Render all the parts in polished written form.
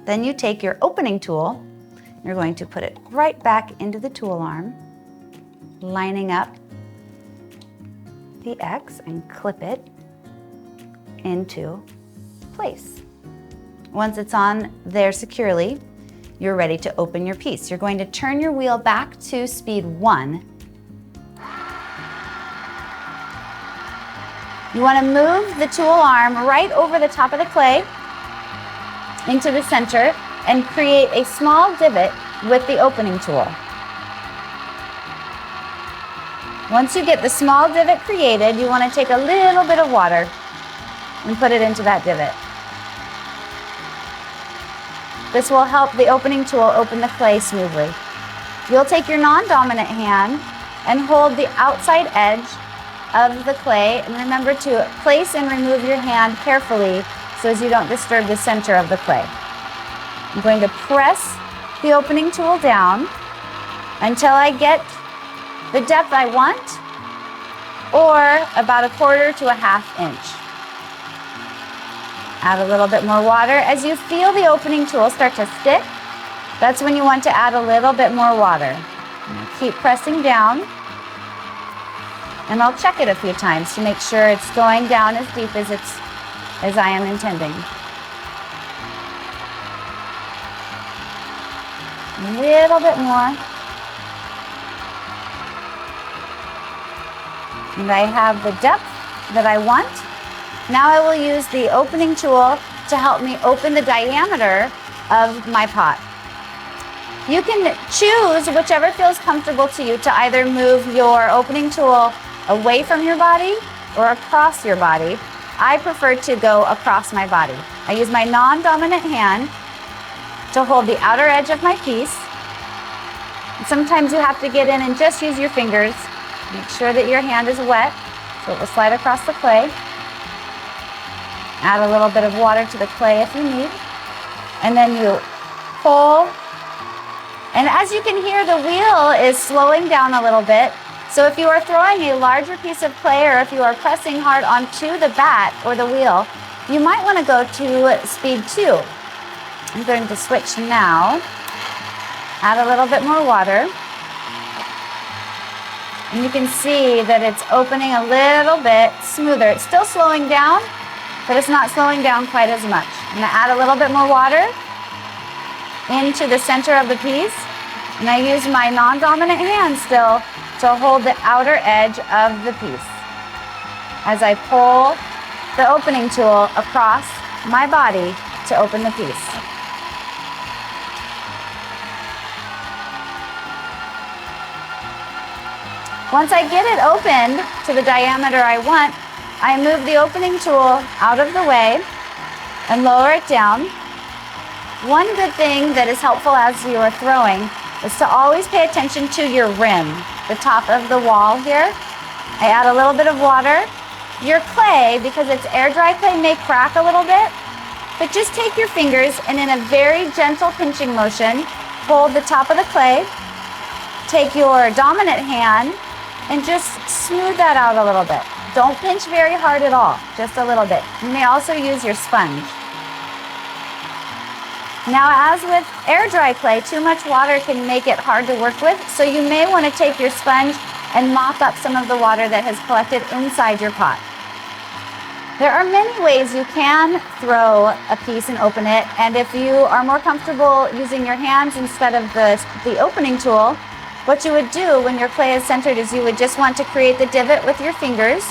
Then you take your opening tool, you're going to put it right back into the tool arm, lining up the X and clip it into place. Once it's on there securely, you're ready to open your piece. You're going to turn your wheel back to speed 1. You want to move the tool arm right over the top of the clay into the center and create a small divot with the opening tool. Once you get the small divot created, you want to take a little bit of water and put it into that divot. This will help the opening tool open the clay smoothly. You'll take your non-dominant hand and hold the outside edge of the clay, and remember to place and remove your hand carefully so as you don't disturb the center of the clay. I'm going to press the opening tool down until I get the depth I want, or about 1/4 to 1/2 inch. Add a little bit more water. As you feel the opening tool start to stick, that's when you want to add a little bit more water. Keep pressing down, and I'll check it a few times to make sure it's going down as deep as I am intending. A little bit more. And I have the depth that I want. Now I will use the opening tool to help me open the diameter of my pot. You can choose whichever feels comfortable to you to either move your opening tool away from your body or across your body. I prefer to go across my body. I use my non-dominant hand to hold the outer edge of my piece. And sometimes you have to get in and just use your fingers. Make sure that your hand is wet so it will slide across the clay. Add a little bit of water to the clay if you need. And then you pull. And as you can hear, the wheel is slowing down a little bit. So if you are throwing a larger piece of clay or if you are pressing hard onto the bat or the wheel, you might want to go to speed 2. I'm going to switch now. Add a little bit more water. And you can see that it's opening a little bit smoother. It's still slowing down, but it's not slowing down quite as much. I'm going to add a little bit more water into the center of the piece. And I use my non-dominant hand still to hold the outer edge of the piece as I pull the opening tool across my body to open the piece. Once I get it opened to the diameter I want, I move the opening tool out of the way and lower it down. One good thing that is helpful as you are throwing is to always pay attention to your rim, the top of the wall here. I add a little bit of water. Your clay, because it's air dry clay, may crack a little bit, but just take your fingers and in a very gentle pinching motion, hold the top of the clay, take your dominant hand, and just smooth that out a little bit. Don't pinch very hard at all, just a little bit. You may also use your sponge. Now, as with air dry clay, too much water can make it hard to work with, so you may want to take your sponge and mop up some of the water that has collected inside your pot. There are many ways you can throw a piece and open it, and if you are more comfortable using your hands instead of the opening tool, what you would do when your clay is centered is you would just want to create the divot with your fingers,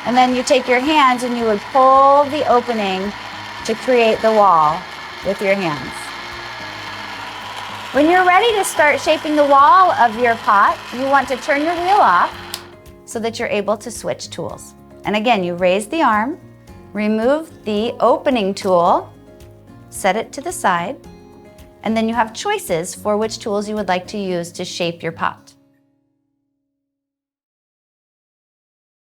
and then you take your hands and you would pull the opening to create the wall with your hands. When you're ready to start shaping the wall of your pot, you want to turn your wheel off so that you're able to switch tools. And again, you raise the arm, remove the opening tool, set it to the side, and then you have choices for which tools you would like to use to shape your pot.